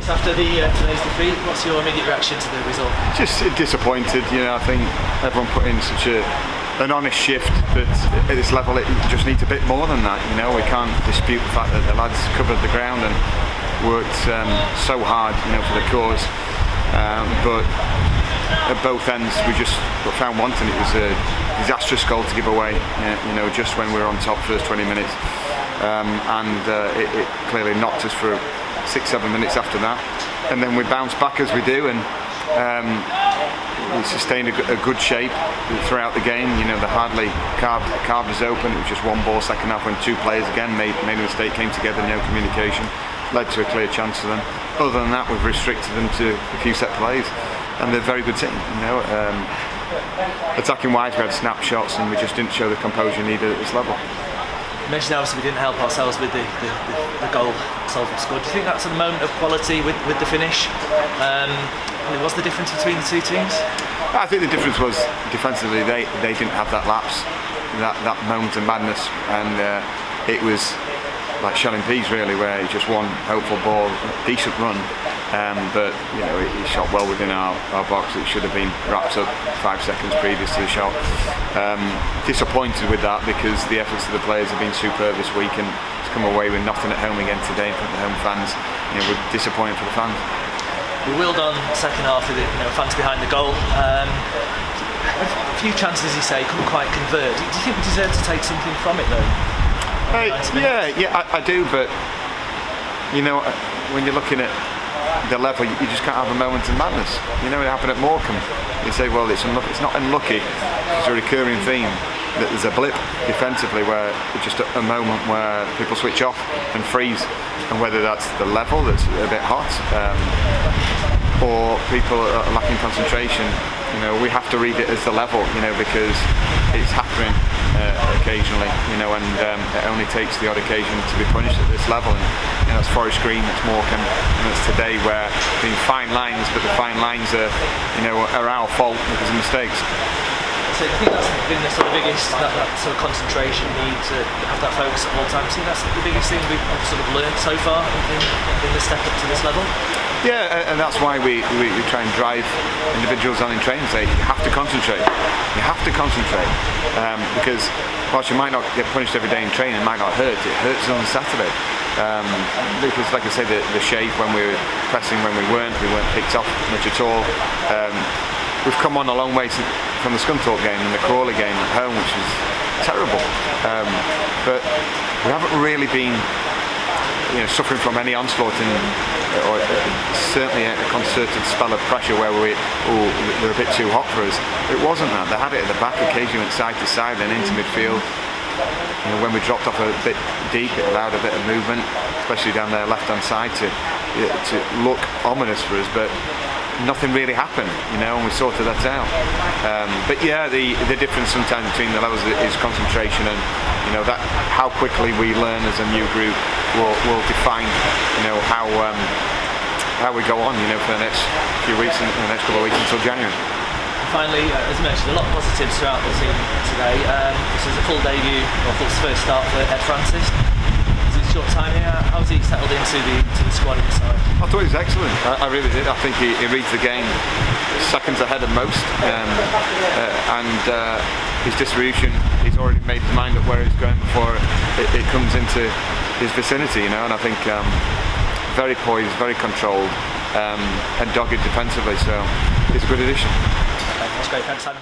After today's defeat, what's your immediate reaction to the result? Just disappointed. I think everyone put in such an honest shift, but at this level it just needs a bit more than that. We can't dispute the fact that the lads covered the ground and worked so hard, for the cause. But at both ends, we just found wanting. It was a disastrous goal to give away. Just when we were on top first 20 minutes, and it clearly knocked us for 6-7 minutes after that, and then we bounced back as we do, and we sustained a good shape throughout the game. They hardly carved us open. It was just one ball second half when two players again made a mistake, came together, no communication, led to a clear chance for them. Other than that, we've restricted them to a few set plays, and they're a very good team. Attacking wise, we had snapshots, and we just didn't show the composure needed at this level. You mentioned obviously we didn't help ourselves with the goal Salford scored. Do you think that's a moment of quality with the finish? What's the difference between the two teams? I think the difference was defensively they didn't have that lapse, that moment of madness, and it was like shelling peas really, where it's just one hopeful ball, decent run, but he shot well within our box. It should have been wrapped up 5 seconds previous to the shot. Disappointed with that because the efforts of the players have been superb this week, and to come away with nothing at home again today in front of the home fans, we're disappointed for the fans. We willed on second half with fans behind the goal. A few chances, as you say, couldn't quite convert. Do you think we deserve to take something from it though? Yeah, I do, but when you're looking at the level, you just can't have a moment of madness. It happened at Morecambe. You say, well, it's not unlucky. It's a recurring theme that there's a blip defensively where it's just a moment where people switch off and freeze, and whether that's the level that's a bit hot, or people are lacking concentration. We have to read it as the level, because it's happening occasionally, and it only takes the odd occasion to be punished at this level. And that's Forest Green, it's Morecambe, and it's today where being fine lines, but the fine lines are our fault because of mistakes. So I think that's been the sort of biggest, that sort of concentration need to have that focus at all times. I think that's the biggest thing we've sort of learned so far in the step up to this level. Yeah, and that's why we try and drive individuals on in training, say you have to concentrate. You have to concentrate, because whilst you might not get punished every day in training, it might not hurt. It hurts on Saturday. Because, like I say, the shape when we were pressing, when we weren't picked off much at all. We've come on a long way from the Scunthorpe game and the Crawley game at home, which is terrible. But we haven't really been suffering from any onslaught or certainly a concerted spell of pressure where they're a bit too hot for us. It wasn't that. They had it at the back, occasionally went side to side, then into midfield. When we dropped off a bit deep, it allowed a bit of movement, especially down their left-hand side, to look ominous for us. But nothing really happened, and we sorted that out. But yeah, the difference sometimes between the levels is concentration, and that how quickly we learn as a new group will define how we go on for the next few weeks and the next couple of weeks until January. Finally, as mentioned, a lot of positives throughout the team today. This is a full debut, or full first start for Ed Francis. Short time here, how's he settled into the squad inside? I thought he was excellent. I really did. I think he reads the game seconds ahead of most, and his distribution, he's already made his mind up where he's going before it comes into his vicinity, and I think very poised, very controlled, and dogged defensively, so he's a good addition. That's great, thanks Simon.